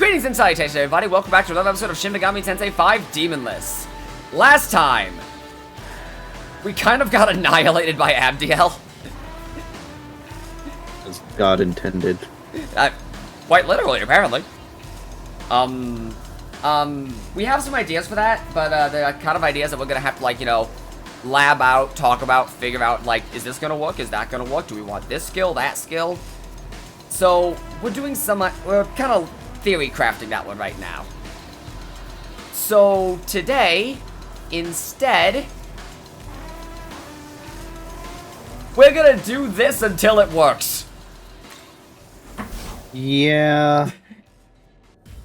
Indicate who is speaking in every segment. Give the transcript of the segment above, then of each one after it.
Speaker 1: Greetings and salutations, everybody. Welcome back to another episode of Shin Megami Tensei 5 Demonless. Last time, we kind of got annihilated by Abdiel.
Speaker 2: As God intended.
Speaker 1: Quite literally, apparently. We have some ideas for that, but they're kind of ideas that we're gonna have to, like, you know, lab out, talk about, figure out, like, is this gonna work? Is that gonna work? Do we want this skill, that skill? So, we're doing some, we're kind of theory crafting that one right now. So, today, instead, we're gonna do this until it works.
Speaker 2: Yeah.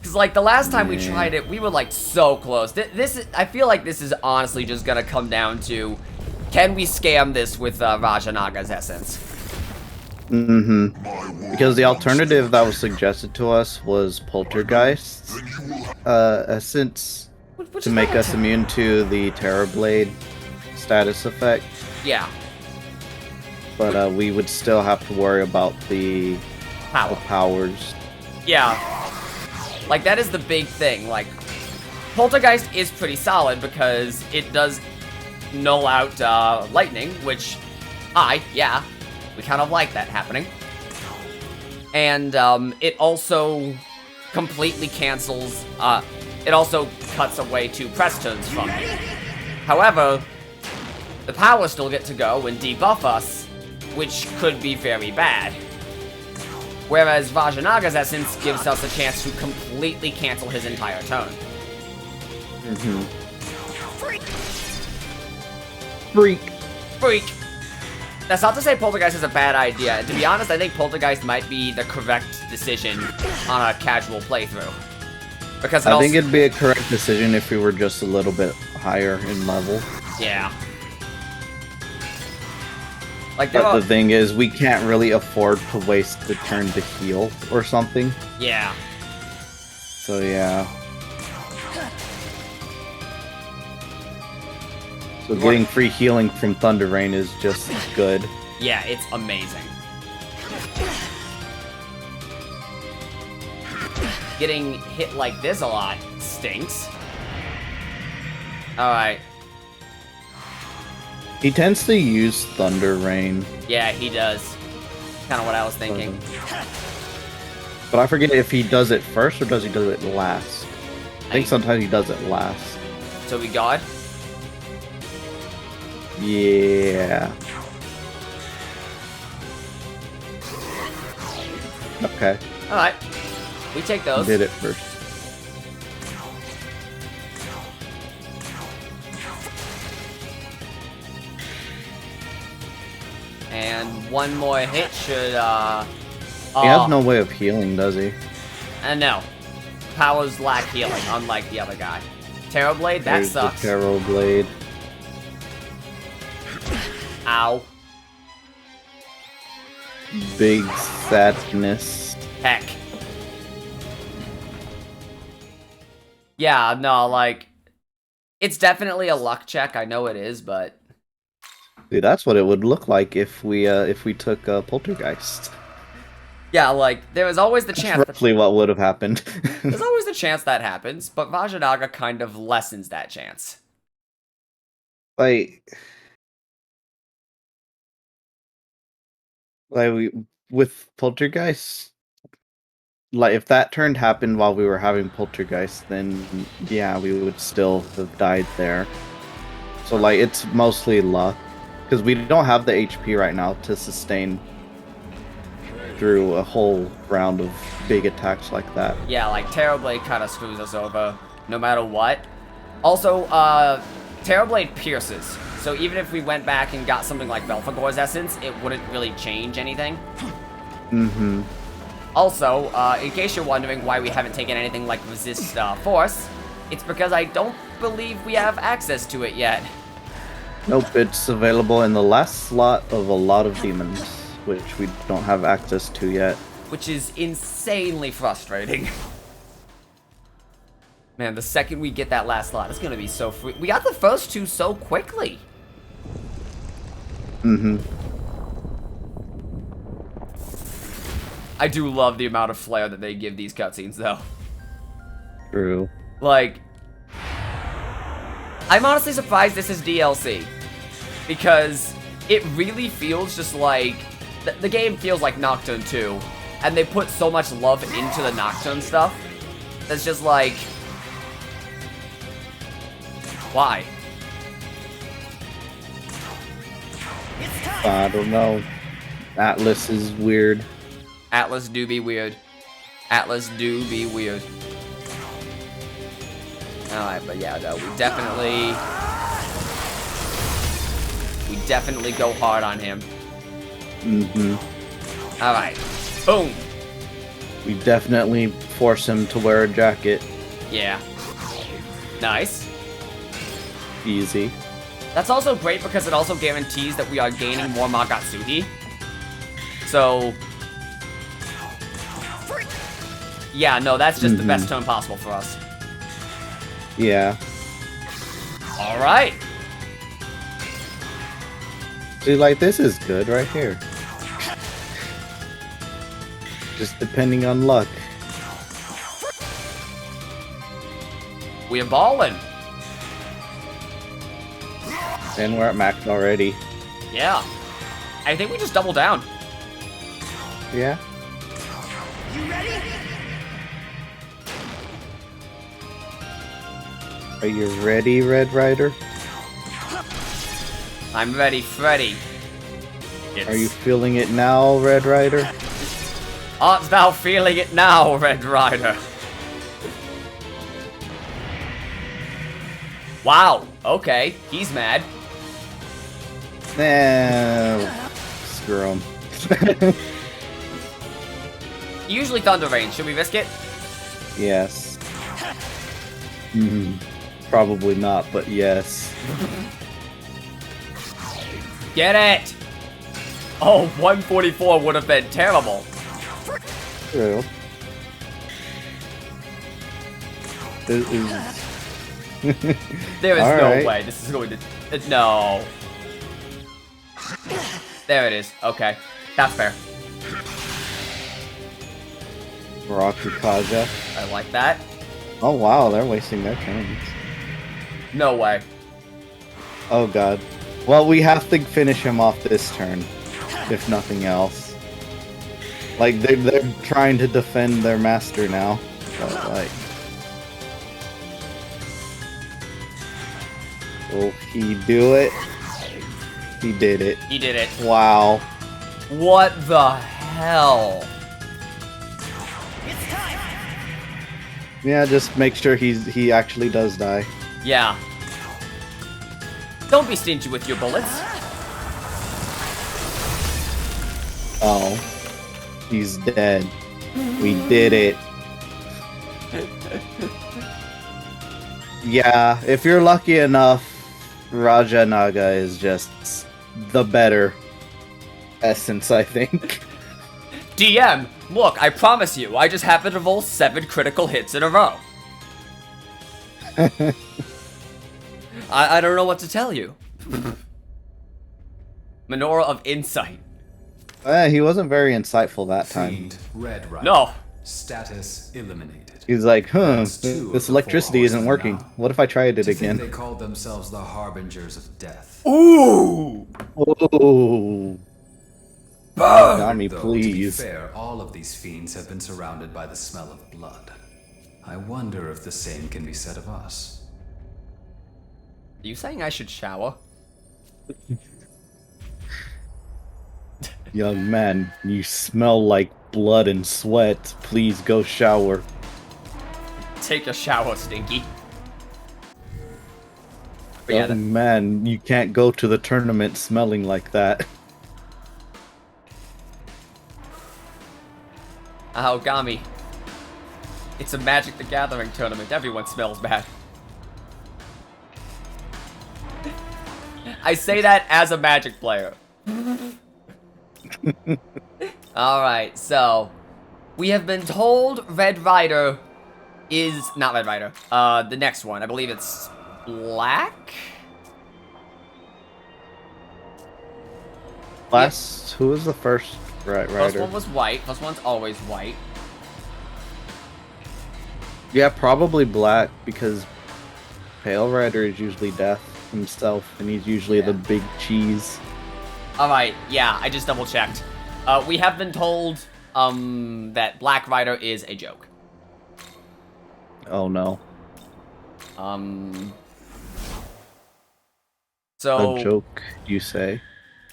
Speaker 1: Because, like, the last time we tried it, we were, like, so close. This is, I feel like this is honestly just gonna come down to, can we scam this with Rajanaga's essence?
Speaker 2: Mm-hmm. Because the alternative that was suggested to us was Poltergeist's essence to make us immune to the Terrorblade status effect.
Speaker 1: Yeah.
Speaker 2: But we would still have to worry about the powers.
Speaker 1: Yeah. Like, that is the big thing. Like, Poltergeist is pretty solid because it does null out lightning, which we kind of like that happening. And it also completely cancels, it also cuts away 2 press turns from me. However, the powers still get to go and debuff us, which could be very bad. Whereas Rajanaga's essence gives us a chance to completely cancel his entire turn. Freak! That's not to say Poltergeist is a bad idea. And to be honest, I think Poltergeist might be the correct decision on a casual playthrough. Because
Speaker 2: I think it'd be a correct decision if we were just a little bit higher in level.
Speaker 1: Yeah. Like,
Speaker 2: but the thing is, we can't really afford to waste the turn to heal or something.
Speaker 1: Yeah.
Speaker 2: So yeah. So getting free healing from Thunder Rain is just good.
Speaker 1: Yeah, it's amazing. Getting hit like this a lot stinks. Alright.
Speaker 2: He tends to use Thunder Rain.
Speaker 1: Yeah, he does. Kind of what I was thinking.
Speaker 2: But I forget if he does it first or does he do it last. I think sometimes he does it last.
Speaker 1: So we God?
Speaker 2: Yeah. Okay.
Speaker 1: Alright. We take those.
Speaker 2: Did it first.
Speaker 1: And one more hit should,
Speaker 2: he has no way of healing, does he?
Speaker 1: No. Powers lack healing, unlike the other guy. Terrorblade, that sucks.
Speaker 2: The Terrorblade.
Speaker 1: Ow.
Speaker 2: Big sadness.
Speaker 1: Heck. Yeah, no, like, it's definitely a luck check, I know it is, but...
Speaker 2: Dude, that's what it would look like if we took Poltergeist.
Speaker 1: Yeah, like, there is always the chance...
Speaker 2: That's roughly what would have happened.
Speaker 1: There's always the chance that happens, but Rajanaga kind of lessens that chance.
Speaker 2: Like with Poltergeist, like, if that turn happened while we were having Poltergeist, then yeah, we would still have died there. So, like, it's mostly luck. Because we don't have the HP right now to sustain through a whole round of big attacks like that.
Speaker 1: Yeah, like, Terrorblade kind of screws us over, no matter what. Also, Terrorblade pierces. So even if we went back and got something like Belphegor's essence, it wouldn't really change anything.
Speaker 2: Mm-hmm.
Speaker 1: Also, in case you're wondering why we haven't taken anything like Resist Force, it's because I don't believe we have access to it yet.
Speaker 2: Nope, it's available in the last slot of a lot of demons, which we don't have access to yet.
Speaker 1: Which is insanely frustrating. Man, the second we get that last slot, it's gonna be so free. We got the first 2 so quickly.
Speaker 2: Mm-hmm.
Speaker 1: I do love the amount of flair that they give these cutscenes, though.
Speaker 2: True.
Speaker 1: Like, I'm honestly surprised this is DLC. Because it really feels just like... The game feels like Nocturne 2. And they put so much love into the Nocturne stuff. That's just like... Why?
Speaker 2: I don't know. Atlas is weird.
Speaker 1: Atlas do be weird. Atlas do be weird. Alright, but yeah, no, we definitely go hard on him.
Speaker 2: Mm-hmm.
Speaker 1: Alright. Boom.
Speaker 2: We definitely force him to wear a jacket.
Speaker 1: Yeah. Nice.
Speaker 2: Easy.
Speaker 1: That's also great because it also guarantees that we are gaining more Magatsuhi. So... Yeah, no, that's just the best turn possible for us.
Speaker 2: Yeah.
Speaker 1: Alright.
Speaker 2: See, like, this is good right here. Just depending on luck.
Speaker 1: We're ballin'.
Speaker 2: And we're at max already.
Speaker 1: Yeah. I think we just double down.
Speaker 2: Yeah.
Speaker 3: You ready?
Speaker 2: Are you ready, Red Rider?
Speaker 1: I'm ready, Freddy.
Speaker 2: Are you feeling it now, Red Rider?
Speaker 1: Art thou feeling it now, Red Rider? Wow, okay, he's mad.
Speaker 2: Nah, screw him.
Speaker 1: Usually Thunder Rain, should we risk it?
Speaker 2: Yes. Probably not, but yes.
Speaker 1: Get it! Oh, 144 would have been terrible.
Speaker 2: True.
Speaker 1: There is
Speaker 2: All
Speaker 1: no
Speaker 2: right.
Speaker 1: way this is going to... no. There it is. Okay. That's fair.
Speaker 2: Rakukaja.
Speaker 1: I like that.
Speaker 2: Oh wow, they're wasting their turns.
Speaker 1: No way.
Speaker 2: Oh god. Well, we have to finish him off this turn, if nothing else. Like, they're trying to defend their master now, but like... Will he do it? He did it.
Speaker 1: He did it.
Speaker 2: Wow.
Speaker 1: What the hell?
Speaker 3: It's time.
Speaker 2: Yeah, just make sure he actually does die.
Speaker 1: Yeah. Don't be stingy with your bullets.
Speaker 2: Oh. He's dead. We did it. Yeah, if you're lucky enough, Raja Naga is just the better essence, I think.
Speaker 1: DM, look, I promise you, I just happened to roll 7 critical hits in a row. I don't know what to tell you. Menorah of Insight.
Speaker 2: He wasn't very insightful that time.
Speaker 4: Fiend, Red Rider.
Speaker 1: No.
Speaker 4: Status eliminated.
Speaker 2: He's like,
Speaker 4: That's two of
Speaker 2: this
Speaker 4: the
Speaker 2: electricity
Speaker 4: four
Speaker 2: isn't
Speaker 4: horsemen
Speaker 2: working.
Speaker 4: now.
Speaker 2: What if I tried it
Speaker 4: To think
Speaker 2: again?
Speaker 4: they called themselves the Harbingers of Death.
Speaker 1: Ooh!
Speaker 2: Oh,
Speaker 1: Burn!
Speaker 2: got me,
Speaker 4: Though, to be
Speaker 2: please.
Speaker 4: fair, all of these fiends have been surrounded by the smell of blood. I wonder if the same can be said of us.
Speaker 1: Are you saying I should shower?
Speaker 2: Young man, you smell like blood and sweat. Please go shower.
Speaker 1: Take a shower, Stinky. But yeah,
Speaker 2: Young man, you can't go to the tournament smelling like that.
Speaker 1: Aogami. It's a Magic the Gathering tournament. Everyone smells bad. I say that as a Magic player. Alright, so... We have been told Red Rider is... Not Red Rider. The next one. I believe it's... Black?
Speaker 2: Who was the first
Speaker 1: First
Speaker 2: rider?
Speaker 1: one was white. First one's always white.
Speaker 2: Yeah, probably black because Pale Rider is usually death himself, and he's usually the big cheese.
Speaker 1: Alright, yeah, I just double checked. We have been told, that Black Rider is a joke.
Speaker 2: Oh no.
Speaker 1: So...
Speaker 2: A joke, you say?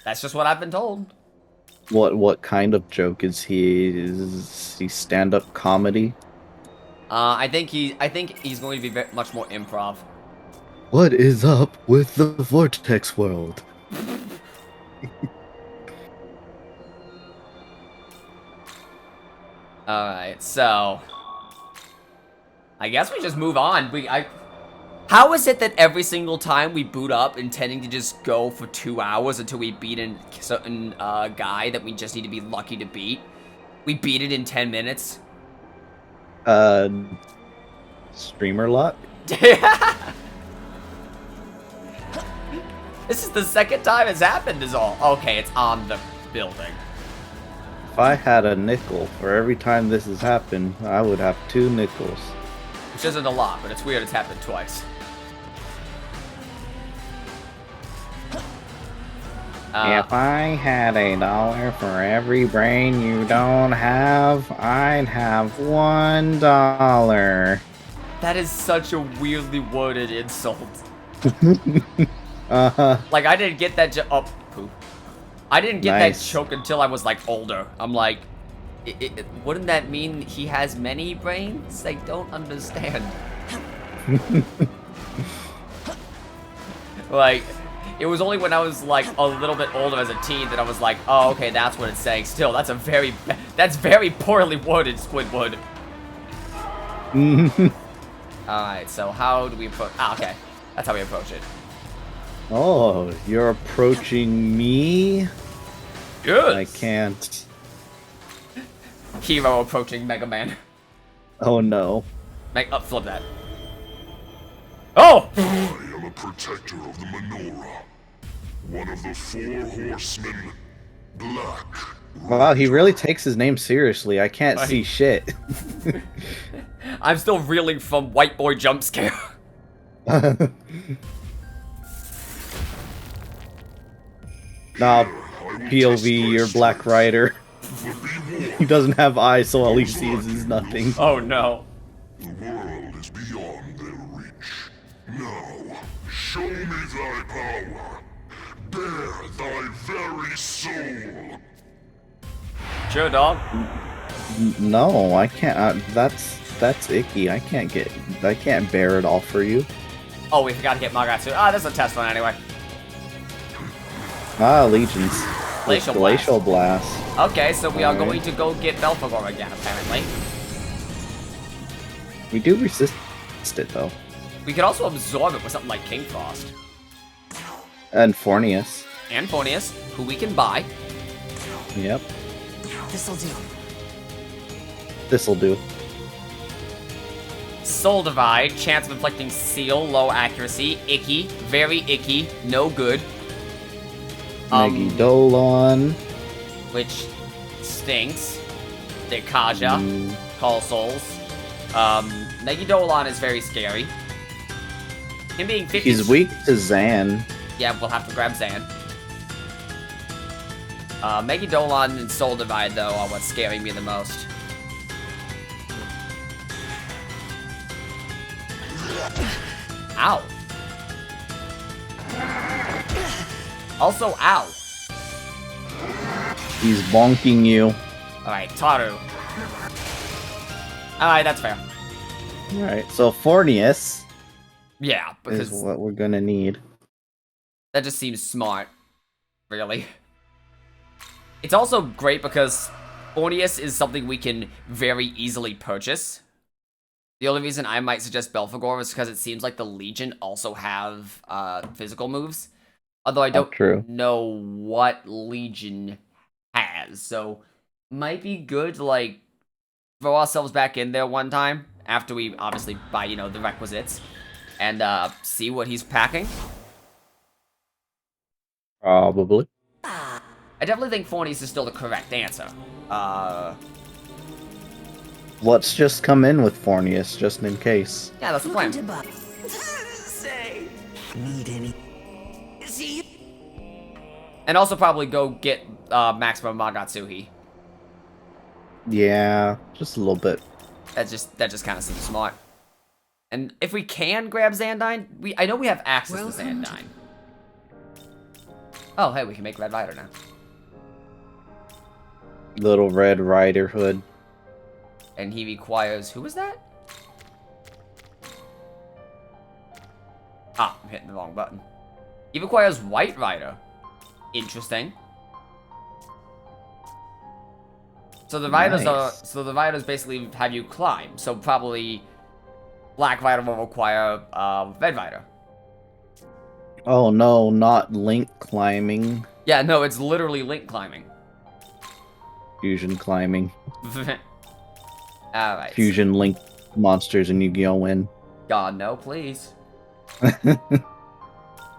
Speaker 1: That's just what I've been told.
Speaker 2: What kind of joke is he? Is he stand-up comedy?
Speaker 1: I think he's going to be much more improv.
Speaker 2: What is up with the Vortex world?
Speaker 1: Alright, so... I guess we just move on. How is it that every single time we boot up intending to just go for 2 hours until we beat a certain guy that we just need to be lucky to beat, we beat it in 10 minutes?
Speaker 2: Streamer luck?
Speaker 1: This is the second time it's happened is all. Okay, it's on the building.
Speaker 2: If I had a nickel for every time this has happened, I would have 2 nickels.
Speaker 1: Which isn't a lot, but it's weird it's happened twice.
Speaker 2: If I had $1 for every brain you don't have, I'd have $1.
Speaker 1: That is such a weirdly worded insult.
Speaker 2: Uh-huh.
Speaker 1: Like, I didn't get that oh, poop. I didn't get
Speaker 2: Nice.
Speaker 1: that joke until I was, like, older. I'm like, wouldn't that mean he has many brains? I don't understand. Like, it was only when I was, like, a little bit older as a teen that I was like, oh, okay, that's what it's saying. Still, that's very poorly worded, Squidward. Alright, so how do we approach... Ah, okay. That's how we approach it.
Speaker 2: Oh, you're approaching me?
Speaker 1: Good.
Speaker 2: I can't.
Speaker 1: Hero approaching Mega Man.
Speaker 2: Oh no.
Speaker 1: Flip that. Oh!
Speaker 5: I am a protector of the menorah. One of the 4 horsemen. Black.
Speaker 2: Wow, he really takes his name seriously. I can't see shit.
Speaker 1: I'm still reeling from white boy jump scare.
Speaker 2: Nah, POV, you're Black Rider. He doesn't have eyes, so all he sees is nothing.
Speaker 1: Oh no.
Speaker 5: The world is beyond their reach. Now, show me thy power. Bare thy very soul.
Speaker 1: Sure, dog.
Speaker 2: No, I can't. That's icky. I can't bear it all for you.
Speaker 1: Oh, we forgot to get Magatsu. Ah, this is a test one anyway.
Speaker 2: Ah, Legions.
Speaker 1: Glacial
Speaker 2: Glacial Blast.
Speaker 1: Okay, so we are
Speaker 2: Alright.
Speaker 1: going to go get Belphegor again, apparently.
Speaker 2: We do resist it, though.
Speaker 1: We could also absorb it with something like King Frost.
Speaker 2: And Fornius.
Speaker 1: And Ponius, who we can buy.
Speaker 2: Yep.
Speaker 3: This'll do.
Speaker 2: This'll do.
Speaker 1: Soul Divide, chance of inflicting seal, low accuracy, icky, very icky, no good.
Speaker 2: Megidolon.
Speaker 1: Which stinks. Dekaja, Call Souls. Megidolon is very scary. Him being 50...
Speaker 2: He's weak to Zan.
Speaker 1: Yeah, we'll have to grab Zan. Megidolon and Soul Divide, though, are what's scaring me the most. Ow. Also, ow.
Speaker 2: He's bonking you.
Speaker 1: Alright, Taru. Alright, that's fair.
Speaker 2: Alright, so Fornius
Speaker 1: Yeah, because
Speaker 2: is what we're gonna need.
Speaker 1: that just seems smart. Really. It's also great because Ornius is something we can very easily purchase. The only reason I might suggest Belphegor is because it seems like the Legion also have physical moves. Although I don't know what Legion has. So, might be good to, like, throw ourselves back in there one time. After we, obviously, buy, you know, the requisites. And see what he's packing.
Speaker 2: Probably.
Speaker 1: I definitely think Fornius is still the correct answer.
Speaker 2: Let's just come in with Fornius, just in case.
Speaker 1: Yeah, that's the
Speaker 3: Looking
Speaker 1: plan.
Speaker 3: to buy. Say, need any? See.
Speaker 1: And also probably go get Maximum Magatsuhi.
Speaker 2: Yeah, just a little bit.
Speaker 1: That just kind of seems smart. And if we can grab Xandine, I know we have access to
Speaker 3: Welcome to-
Speaker 1: Xandine. Oh, hey, we can make Red Rider now.
Speaker 2: Little Red Rider Hood.
Speaker 1: And he requires... Who was that? Ah, I'm hitting the wrong button. He requires White Rider. Interesting. So the riders
Speaker 2: Nice.
Speaker 1: So the riders basically have you climb. So probably Black Rider will require Red Rider.
Speaker 2: Oh no, not Link climbing.
Speaker 1: Yeah, no, it's literally Link climbing.
Speaker 2: Fusion climbing.
Speaker 1: Alright.
Speaker 2: Fusion Link monsters in Yu-Gi-Oh! Win.
Speaker 1: God, no, please.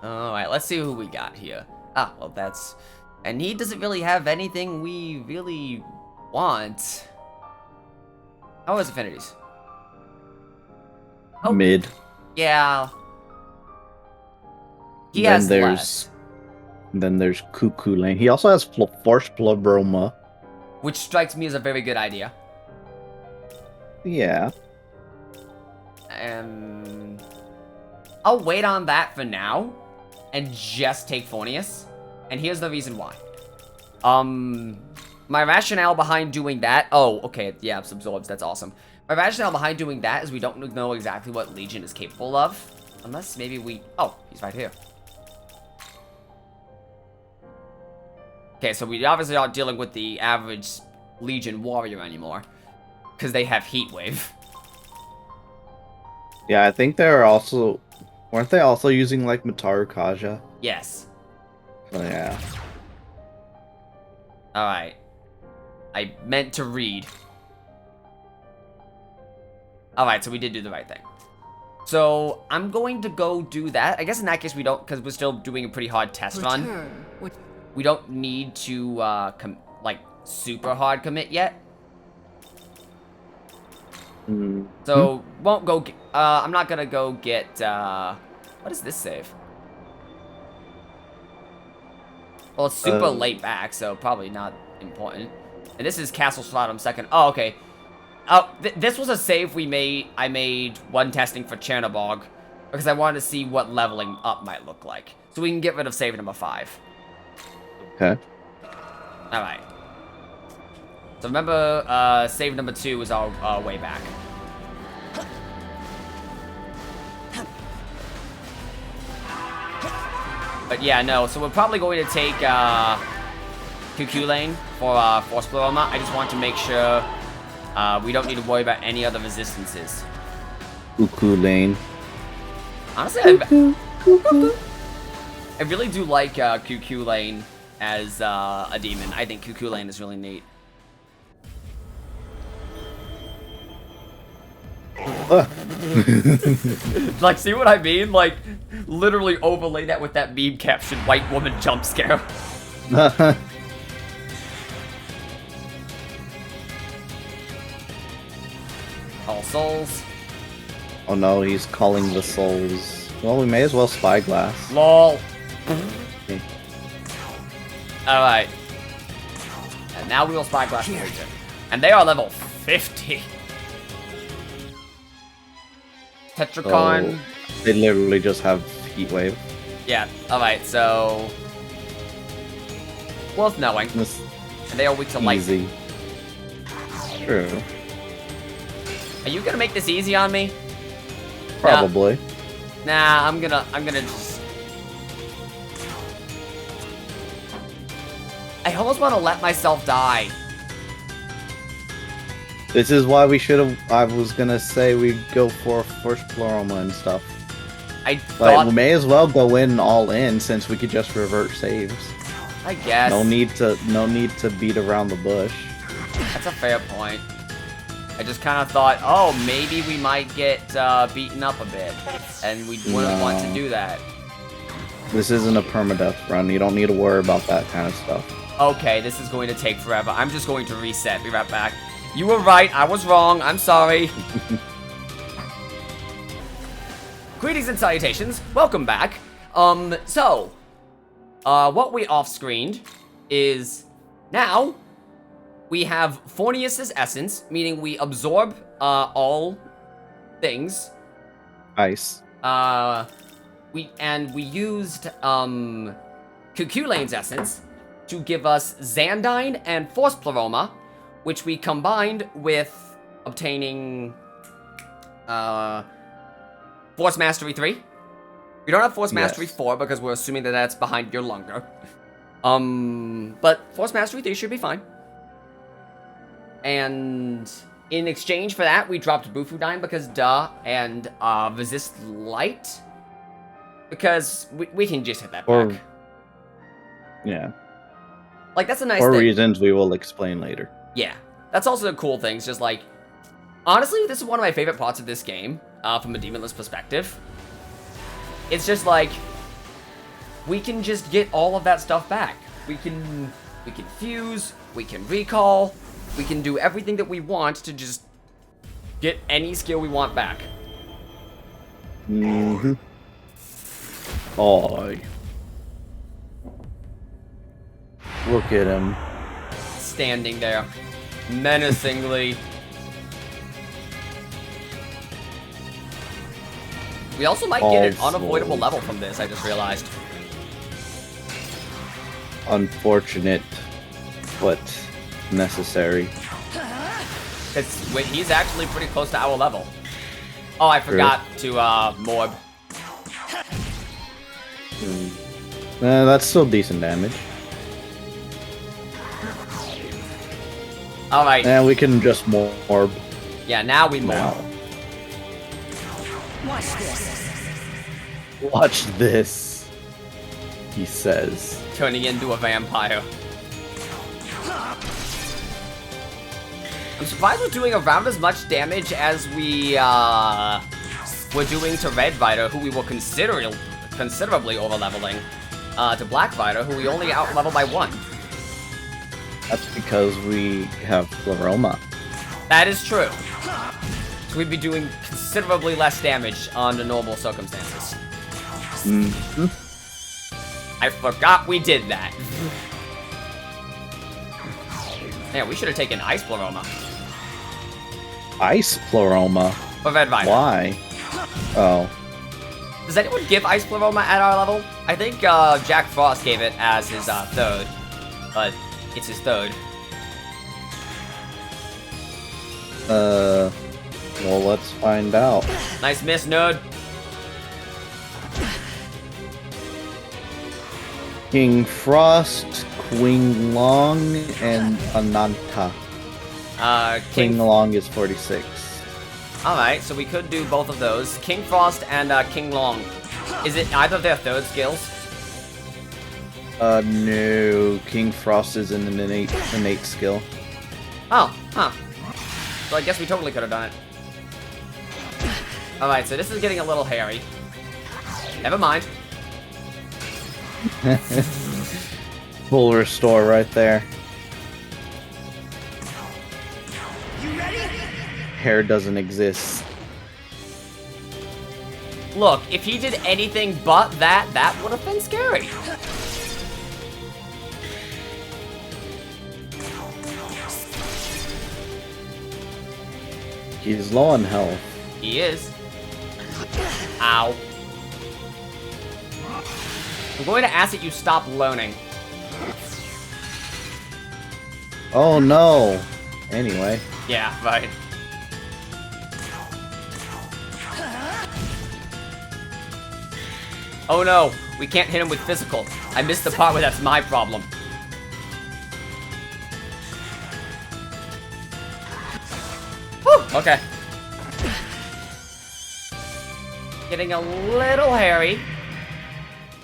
Speaker 1: Alright, let's see who we got here. Ah, well, that's... And he doesn't really have anything we really want. How is Affinities? Oh.
Speaker 2: Mid.
Speaker 1: Yeah. He
Speaker 2: Then
Speaker 1: has
Speaker 2: there's-
Speaker 1: less.
Speaker 2: Then there's Cuckoo Lane. He also has Force Plobroma.
Speaker 1: Which strikes me as a very good idea.
Speaker 2: Yeah.
Speaker 1: I'll wait on that for now. And just take Fornius. And here's the reason why. My rationale behind doing that... Oh, okay, yeah, absorbs, that's awesome. My rationale behind doing that is we don't know exactly what Legion is capable of. Unless maybe we... Oh, he's right here. Okay, so we obviously aren't dealing with the average Legion warrior anymore. Because they have Heat Wave.
Speaker 2: Yeah, I think they're also... Weren't they also using, like, Mataru Kaja?
Speaker 1: Yes.
Speaker 2: Oh, yeah.
Speaker 1: Alright. I meant to read. Alright, so we did do the right thing. So, I'm going to go do that. I guess in that case we don't, because we're still doing a pretty hard test run.
Speaker 3: Return. What?
Speaker 1: We don't need to, like, super hard commit yet.
Speaker 2: Mm.
Speaker 1: So, won't go, I'm not gonna go get, what is this save? Well, it's super late back, so probably not important. And this is Castle Stratum second. Oh, okay. Oh, this was a save I made one testing for Chernobog, because I wanted to see what leveling up might look like. So we can get rid of save number 5.
Speaker 2: Okay.
Speaker 1: Alright. So remember, save number 2 was our way back. But yeah, no, so we're probably going to take, QQ lane for, Force Pleroma. I just want to make sure, we don't need to worry about any other resistances.
Speaker 2: Cuckoo Lane.
Speaker 1: Honestly, I really do like, QQ lane as, a demon. I think QQ lane is really neat. Like, see what I mean? Like, literally overlay that with that meme caption, white woman jump scare. All souls.
Speaker 2: Oh no, he's calling the souls. Well, we may as well Spyglass.
Speaker 1: LOL.
Speaker 2: Okay.
Speaker 1: Alright. And now we will Spyglass the Legion. And they are level 50. Tetracon.
Speaker 2: Oh, they literally just have Heat Wave.
Speaker 1: Yeah, alright, so... Worth knowing.
Speaker 2: This
Speaker 1: And they are weak to lightning.
Speaker 2: easy. True.
Speaker 1: Are you gonna make this easy on me?
Speaker 2: Probably.
Speaker 1: Nah, I'm gonna just... I almost want to let myself die.
Speaker 2: This is why we should have. I was gonna say we go for First Pleroma and stuff.
Speaker 1: I
Speaker 2: Like,
Speaker 1: thought...
Speaker 2: we may as well go in all in since we could just revert saves.
Speaker 1: I guess.
Speaker 2: No need to beat around the bush.
Speaker 1: That's a fair point. I just kind of thought, oh, maybe we might get beaten up a bit. And we wouldn't want to
Speaker 2: No.
Speaker 1: do that.
Speaker 2: This isn't a permadeath run. You don't need to worry about that kind of stuff.
Speaker 1: Okay, this is going to take forever. I'm just going to reset. Be right back. You were right. I was wrong. I'm sorry. Greetings and salutations. Welcome back. What we off-screened is now we have Fornius' essence, meaning we absorb all things.
Speaker 2: Ice.
Speaker 1: We used Cuculane's essence to give us Xandine and Force Pleroma, which we combined with obtaining Force Mastery 3. We don't have Force Mastery 4 because we're assuming that that's behind your longer. But Force Mastery 3 should be fine. And in exchange for that, we dropped Bufudine because duh, and Resist Light because we can just hit that back.
Speaker 2: Yeah.
Speaker 1: Like, that's a nice
Speaker 2: For
Speaker 1: thing.
Speaker 2: reasons we will explain later.
Speaker 1: Yeah. That's also a cool thing. It's just like, honestly, this is one of my favorite parts of this game, from a Demonless perspective. It's just like, we can just get all of that stuff back. We can fuse, we can recall, we can do everything that we want to just get any skill we want back.
Speaker 2: Mm-hmm. Oh. Look at him.
Speaker 1: Standing there, menacingly. We also might get an unavoidable level from this, I just realized.
Speaker 2: Unfortunate, but necessary.
Speaker 1: He's actually pretty close to our level. Oh, I forgot to, Morb.
Speaker 2: That's still decent damage.
Speaker 1: Alright.
Speaker 2: And we can just morb.
Speaker 1: Yeah, now we morb.
Speaker 2: Now.
Speaker 3: Watch this.
Speaker 2: Watch this, he says.
Speaker 1: Turning into a vampire. I'm surprised we're doing around as much damage as we, we're doing to Red Rider, who we were considerably over-leveling, to Black Rider, who we only out-level by 1.
Speaker 2: That's because we have Pleroma.
Speaker 1: That is true. So we'd be doing considerably less damage under normal circumstances.
Speaker 2: Mm-hmm.
Speaker 1: I forgot we did that. Yeah, we should have taken Ice Pleroma.
Speaker 2: Ice Pleroma?
Speaker 1: For Red Rider.
Speaker 2: Why? Oh.
Speaker 1: Does anyone give Ice Pleroma at our level? I think Jack Frost gave it as his third. But it's his third.
Speaker 2: Well, let's find out.
Speaker 1: Nice miss, nerd.
Speaker 2: King Frost, Queen Long, and Ananta. King Long is 46.
Speaker 1: Alright, so we could do both of those. King Frost and King Long. Is it either of their third skills?
Speaker 2: No. King Frost is an innate skill.
Speaker 1: Oh, huh. So I guess we totally could have done it. Alright, so this is getting a little hairy. Never mind.
Speaker 2: Full restore right there.
Speaker 3: You ready?
Speaker 2: Hair doesn't exist.
Speaker 1: Look, if he did anything but that, that would have been scary.
Speaker 2: He's low on health.
Speaker 1: He is. Ow. I'm going to ask that you stop loaning.
Speaker 2: Oh no. Anyway.
Speaker 1: Yeah, right. Oh no, we can't hit him with physical. I missed the part where that's my problem. Whew, okay. Getting a little hairy.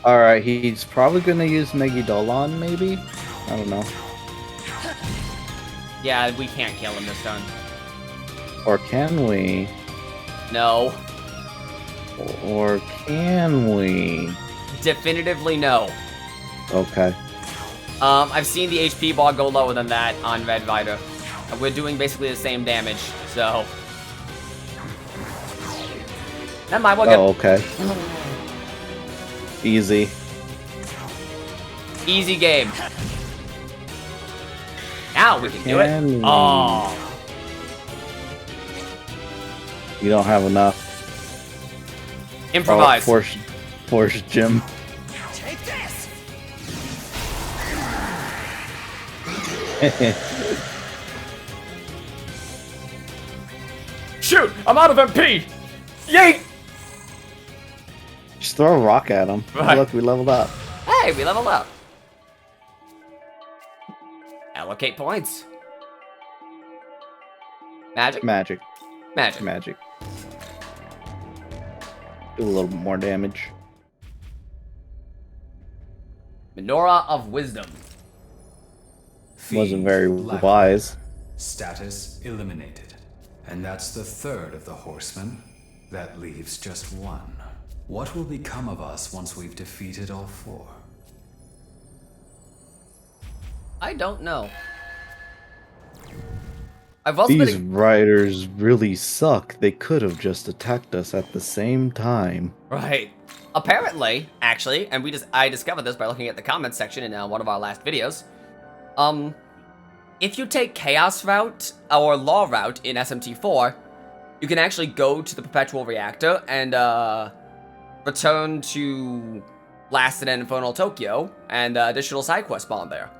Speaker 2: Alright, he's probably gonna use Megidolon, maybe? I don't know.
Speaker 1: Yeah, we can't kill him this turn.
Speaker 2: Or can we?
Speaker 1: No.
Speaker 2: Or can we?
Speaker 1: Definitively no.
Speaker 2: Okay.
Speaker 1: I've seen the HP bar go lower than that on Red Rider. We're doing basically the same damage, so... Never mind, we'll
Speaker 2: Oh,
Speaker 1: get
Speaker 2: okay. Easy.
Speaker 1: easy game. Now we can do it.
Speaker 2: Can we?
Speaker 1: Oh,
Speaker 2: You don't have enough.
Speaker 1: improvise.
Speaker 2: Force Jim.
Speaker 3: Take this!
Speaker 1: Shoot! I'm out of MP! Yeet!
Speaker 2: Just throw a rock at him.
Speaker 1: Right.
Speaker 2: Look, we leveled up.
Speaker 1: Hey, we leveled up. Allocate points. Magic?
Speaker 2: Magic.
Speaker 1: Magic.
Speaker 2: Magic. Do a little bit more damage.
Speaker 1: Menorah of Wisdom.
Speaker 2: Wasn't
Speaker 4: Fiend
Speaker 2: very
Speaker 4: left.
Speaker 2: wise.
Speaker 4: Status eliminated. And that's the third of the horsemen. That leaves just one. What will become of us once we've defeated all four?
Speaker 1: I don't know. I've also
Speaker 2: These
Speaker 1: been...
Speaker 2: riders really suck. They could have just attacked us at the same time.
Speaker 1: Right. Apparently, actually, and I discovered this by looking at the comments section in one of our last videos. If you take Chaos route or Law route in SMT4, you can actually go to the Perpetual Reactor and return to Blasted and Infernal Tokyo and additional side quests spawn there.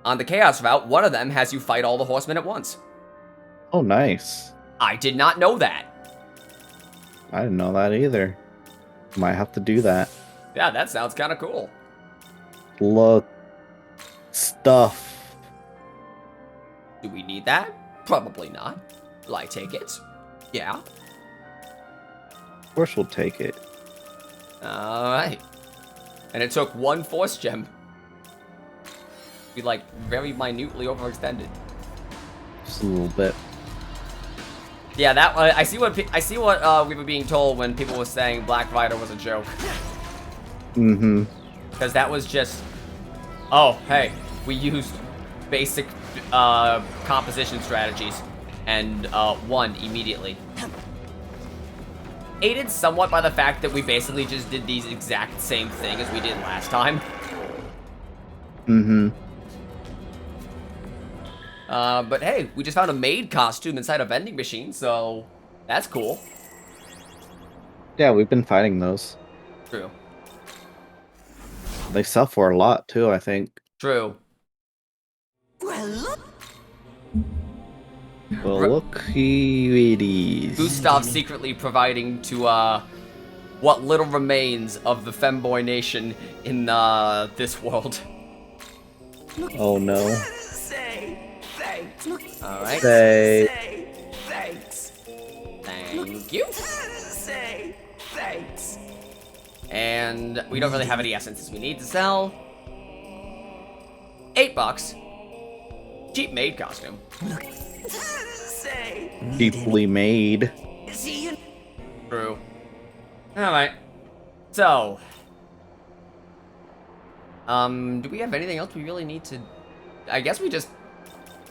Speaker 1: On the Chaos route, one of them has you fight all the horsemen at once.
Speaker 2: Oh, nice.
Speaker 1: I did not know that.
Speaker 2: I didn't know that either. Might have to do that.
Speaker 1: Yeah, that sounds kind of cool.
Speaker 2: Look. Stuff.
Speaker 1: Do we need that? Probably not. Will I take it? Yeah.
Speaker 2: Of course we'll take it.
Speaker 1: Alright. And it took one Force Gem. Be like very minutely overextended.
Speaker 2: Just a little bit.
Speaker 1: Yeah, that I see what we were being told when people were saying Black Rider was a joke.
Speaker 2: Mm-hmm.
Speaker 1: Because that was just, oh hey, we used basic composition strategies and won immediately. Aided somewhat by the fact that we basically just did these exact same thing as we did last time.
Speaker 2: Mm-hmm.
Speaker 1: But hey, we just found a maid costume inside a vending machine, so that's cool.
Speaker 2: Yeah, we've been fighting those.
Speaker 1: True.
Speaker 2: They sell for a lot, too, I think.
Speaker 1: True.
Speaker 3: Well, look!
Speaker 2: Well, look who it is.
Speaker 1: Gustav secretly providing to, what little remains of the femboy nation in, this world.
Speaker 2: Oh, no.
Speaker 3: Say thanks.
Speaker 1: Alright.
Speaker 2: Say...
Speaker 3: Say thanks.
Speaker 1: Thank you.
Speaker 3: Say thanks.
Speaker 1: And we don't really have any essences we need to sell. $8. Cheap maid costume.
Speaker 3: Say,
Speaker 2: Cheaply made.
Speaker 3: see you.
Speaker 1: True. Alright. So. Do we have anything else we really need to... I guess we just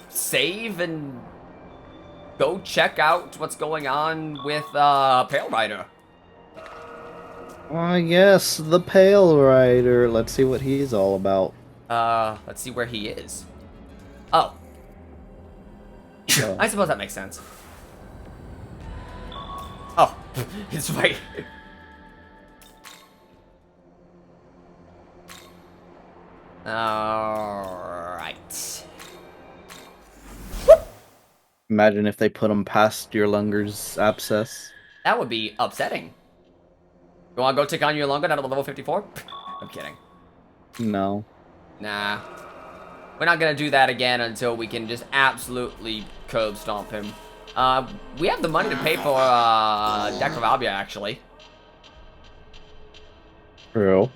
Speaker 1: save and go check out what's going on with, Pale Rider.
Speaker 2: Yes, the Pale Rider. Let's see what he's all about.
Speaker 1: Let's see where he is. Oh.
Speaker 2: Oh.
Speaker 1: I suppose that makes sense. Oh, it's right. Alright.
Speaker 2: Imagine if they put him past your Lunger's abscess.
Speaker 1: That would be upsetting. You wanna go take on your Lunga down to level 54? I'm kidding.
Speaker 2: No.
Speaker 1: Nah. We're not gonna do that again until we can just absolutely curb stomp him. We have the money to pay for, Decavalbia, actually.
Speaker 2: True.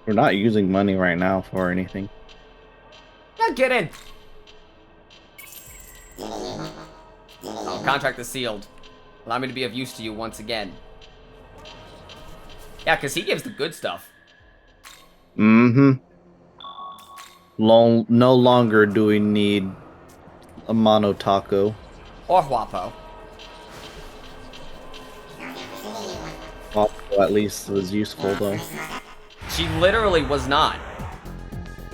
Speaker 2: We're not using money right now for anything.
Speaker 1: Yeah, get in! Oh, contract is sealed. Allow me to be of use to you once again. Yeah, because he gives the good stuff.
Speaker 2: Mm-hmm. No longer do we need a mono taco.
Speaker 1: Or Huapo.
Speaker 2: Well, at least was useful though.
Speaker 1: She literally was not.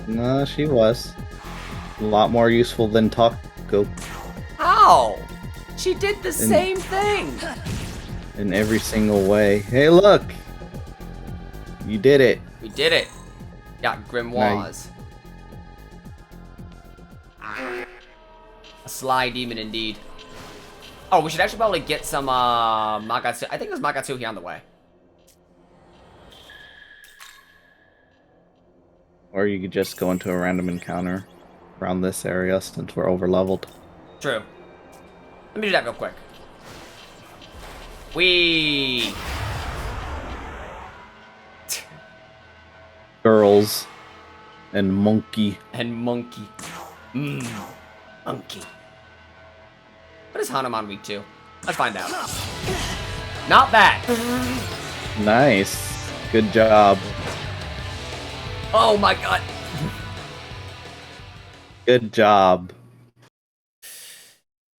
Speaker 2: No, she was. A lot more useful than taco
Speaker 1: How? She did the same thing.
Speaker 2: in every single way. Hey, look! You did it.
Speaker 1: We did it. Got grimoires. A sly demon indeed. Oh, we should actually probably get some Magatsu. I think there's Magatsuhi on the way.
Speaker 2: Or you could just go into a random encounter around this area since we're over leveled.
Speaker 1: True. Let me do that real quick. Wee.
Speaker 2: Girls and monkey.
Speaker 1: And monkey. Monkey. What is Hanuman weak to? Let's find out. Not bad.
Speaker 2: Nice. Good job.
Speaker 1: Oh my god.
Speaker 2: Good job.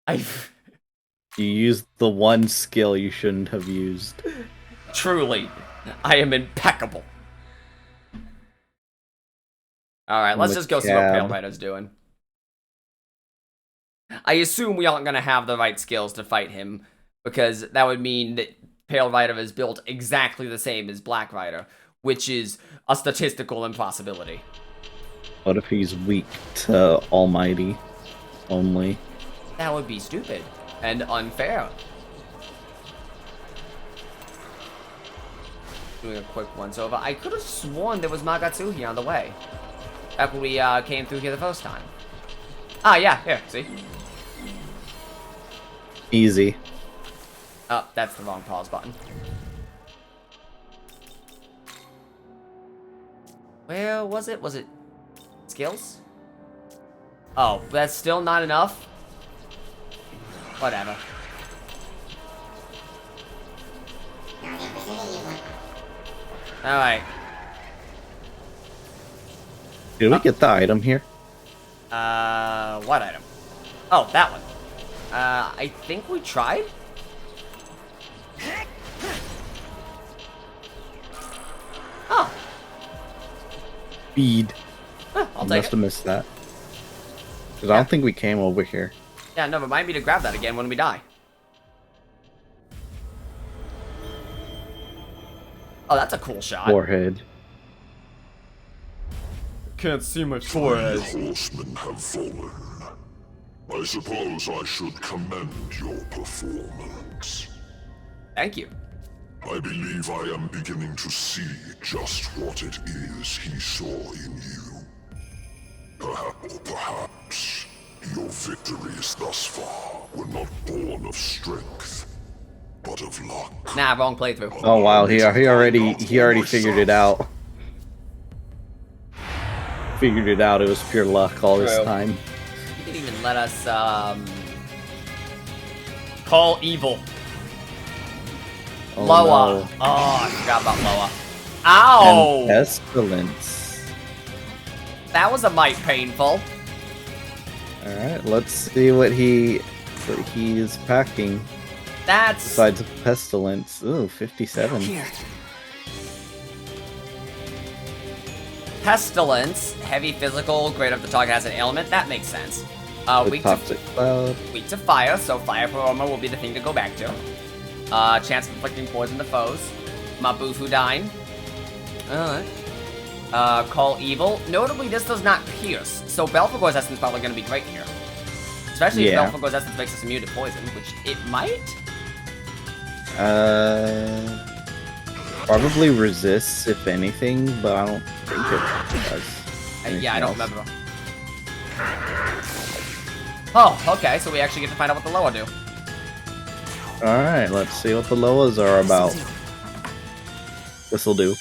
Speaker 1: I
Speaker 2: You used the one skill you shouldn't have used.
Speaker 1: truly, I am impeccable. Alright, let's just go see what Pale Rider's doing. I assume we aren't going to have the right skills to fight him, because that would mean that Pale Rider is built exactly the same as Black Rider, which is a statistical impossibility.
Speaker 2: What if he's weak to Almighty only?
Speaker 1: That would be stupid and unfair. Doing a quick once over. I could have sworn there was Magatsuhi on the way. Back when we came through here the first time. Ah, yeah, here, see?
Speaker 2: Easy.
Speaker 1: Oh, that's the wrong pause button. Where was it? Was it skills? Oh, that's still not enough? Whatever. Alright.
Speaker 2: Did we get the item here?
Speaker 1: What item? Oh, that one. I think we tried? Oh.
Speaker 2: Speed.
Speaker 1: I'll
Speaker 2: I
Speaker 1: take
Speaker 2: must
Speaker 1: it.
Speaker 2: have missed that. Because I don't think we came over here.
Speaker 1: Yeah, no, remind me to grab that again when we die. Oh, that's a cool shot.
Speaker 2: Forehead.
Speaker 1: Can't see my
Speaker 5: The
Speaker 1: forehead.
Speaker 5: horsemen have fallen. I suppose I should commend your performance.
Speaker 1: Thank you.
Speaker 5: I believe I am beginning to see just what it is he saw in you. Perhaps your victories thus far were not born of strength, but of luck.
Speaker 1: Nah, wrong playthrough.
Speaker 2: Oh wow, he already figured it out. Figured it out. It was pure luck all this
Speaker 1: True.
Speaker 2: time.
Speaker 1: He didn't even let us, call evil.
Speaker 2: Oh,
Speaker 1: Loa.
Speaker 2: no.
Speaker 1: Oh, I forgot about Loa. Ow!
Speaker 2: And pestilence.
Speaker 1: That was a mite painful.
Speaker 2: All right, let's see what he is packing.
Speaker 1: That's...
Speaker 2: Besides of pestilence. Ooh, 57.
Speaker 3: Here.
Speaker 1: Pestilence, heavy physical, greater if the target has an ailment. That makes sense.
Speaker 2: With
Speaker 1: Weak
Speaker 2: toxic cloud.
Speaker 1: to fire, so fire armor will be the thing to go back to. Chance of inflicting poison to foes. Mabufu dying. Alright. Call evil. Notably, this does not pierce, so Belphegor's Essence is probably going to be great here. Especially
Speaker 2: Yeah.
Speaker 1: if Belphegor's Essence makes us immune to poison, which it might?
Speaker 2: Probably resists if anything, but I don't think it does.
Speaker 1: Yeah, I don't
Speaker 2: anything
Speaker 1: remember. Oh, okay, so we actually get to find out what the Loa do.
Speaker 2: Alright, let's see what the Loas are about. This'll do.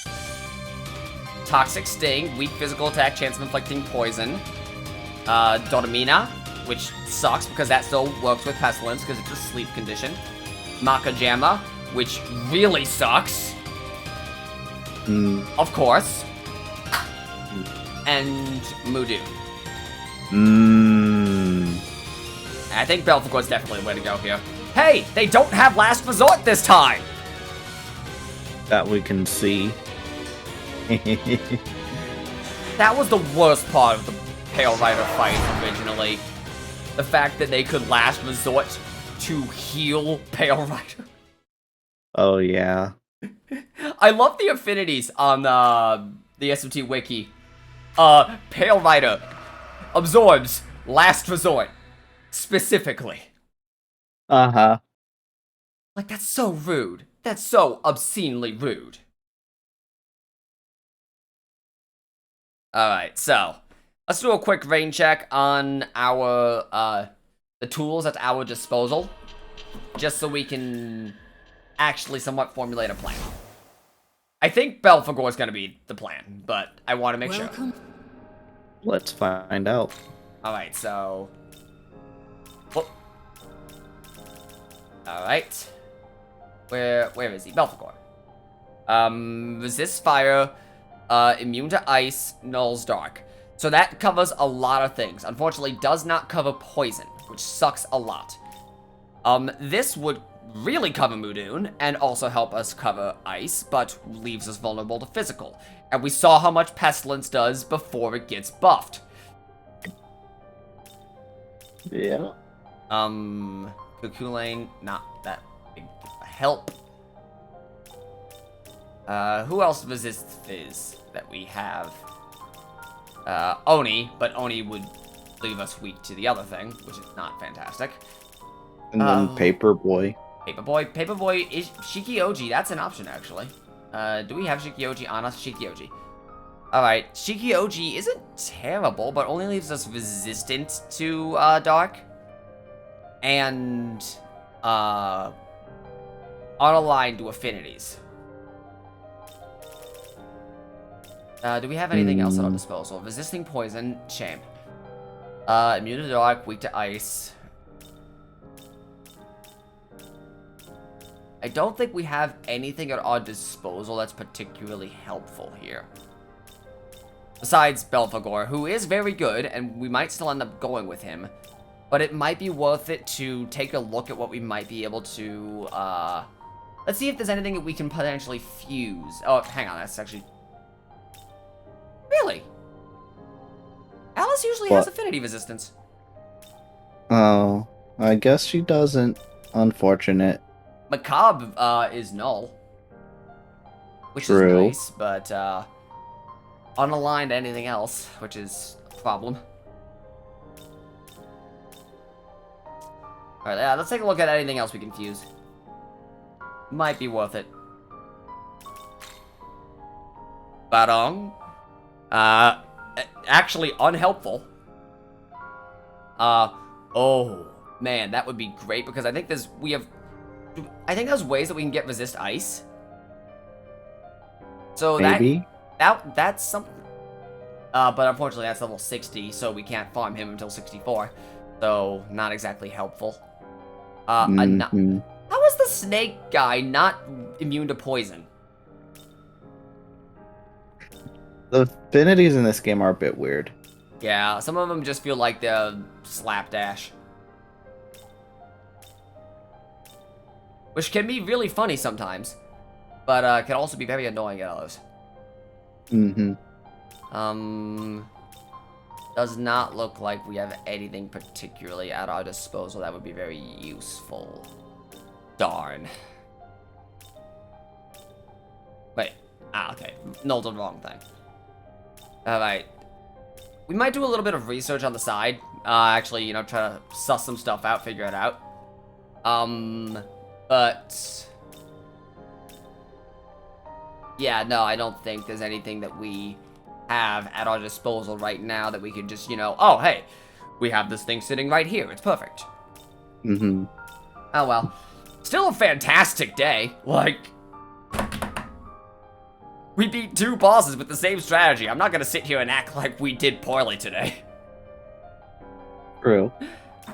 Speaker 1: Toxic Sting, weak physical attack, chance of inflicting poison. Dormina, which sucks because that still works with Pestilence because it's a sleep condition. Makajama, which really sucks.
Speaker 2: Mm,
Speaker 1: Of course. And Mudu. I think Belphegor's definitely the way to go here. Hey, they don't have Last Resort this time!
Speaker 2: That we can see.
Speaker 1: That was the worst part of the Pale Rider fight originally. The fact that they could Last Resort to heal Pale Rider.
Speaker 2: Oh, yeah.
Speaker 1: I love the affinities on the SMT wiki. Pale Rider absorbs Last Resort. Specifically.
Speaker 2: Uh-huh.
Speaker 1: Like, that's so rude. That's so obscenely rude. Alright, so let's do a quick rain check on our the tools at our disposal. Just so we can actually somewhat formulate a plan. I think Belphegor is gonna be the plan, but I want to make sure.
Speaker 2: Let's find out.
Speaker 1: Alright, so whoop. Alright. Where is he? Belphegor. Resists fire, immune to ice, nulls dark. So that covers a lot of things. Unfortunately, does not cover poison, which sucks a lot. This would really cover Mudoon, and also help us cover ice, but leaves us vulnerable to physical. And we saw how much Pestilence does before it gets buffed.
Speaker 2: Yeah.
Speaker 1: Cuculain, not that big of a help. Who else resists Fizz that we have? Oni, but Oni would leave us weak to the other thing, which is not fantastic.
Speaker 2: And then Paperboy.
Speaker 1: Paperboy is Shikioji. That's an option, actually. Do we have Shikioji on us? Shikioji. Alright, Shikioji isn't terrible, but only leaves us resistant to dark. And on a line to affinities. Do we have anything else at our disposal? Resisting poison, shame. Immune to dark, weak to ice. I don't think we have anything at our disposal that's particularly helpful here. Besides Belphegor, who is very good, and we might still end up going with him. But it might be worth it to take a look at what we might be able to, let's see if there's anything that we can potentially fuse. Oh, hang on, that's actually... Really? Alice usually has affinity resistance.
Speaker 2: Oh, I guess she doesn't. Unfortunate.
Speaker 1: Macabre, is null. Which
Speaker 2: True.
Speaker 1: is nice, but, unaligned to anything else, which is a problem. Alright, yeah, let's take a look at anything else we can fuse. Might be worth it. Barong. Actually unhelpful. Oh, man, that would be great, because I think there's ways that we can get resist ice. So
Speaker 2: Maybe.
Speaker 1: that's something. But unfortunately that's level 60, so we can't farm him until 64. So, not exactly helpful. How is the snake guy not immune to poison?
Speaker 2: The affinities in this game are a bit weird.
Speaker 1: Yeah, some of them just feel like they're slapdash. Which can be really funny sometimes, but can also be very annoying at others. Does not look like we have anything particularly at our disposal that would be very useful. Darn. Wait. Okay. No, the wrong thing. Alright. We might do a little bit of research on the side. Actually, you know, try to suss some stuff out, figure it out. But... yeah, no, I don't think there's anything that we have at our disposal right now that we could just, you know, oh, hey, we have this thing sitting right here. It's perfect. Oh, well. Still a fantastic day. Like, we beat 2 bosses with the same strategy. I'm not gonna sit here and act like we did poorly today.
Speaker 2: True.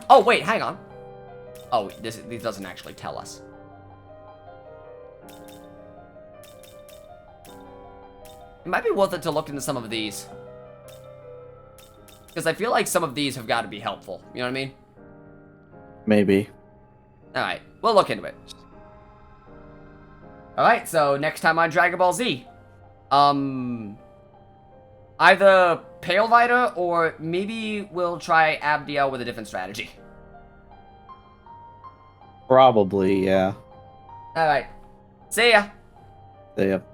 Speaker 1: Oh, wait, hang on. Oh, this doesn't actually tell us. It might be worth it to look into some of these. Because I feel like some of these have got to be helpful. You know what I mean?
Speaker 2: Maybe.
Speaker 1: Alright, we'll look into it. Alright, so next time on Dragon Ball Z. Either Pale Rider or maybe we'll try Abdiel with a different strategy.
Speaker 2: Probably, yeah.
Speaker 1: Alright. See ya!
Speaker 2: They have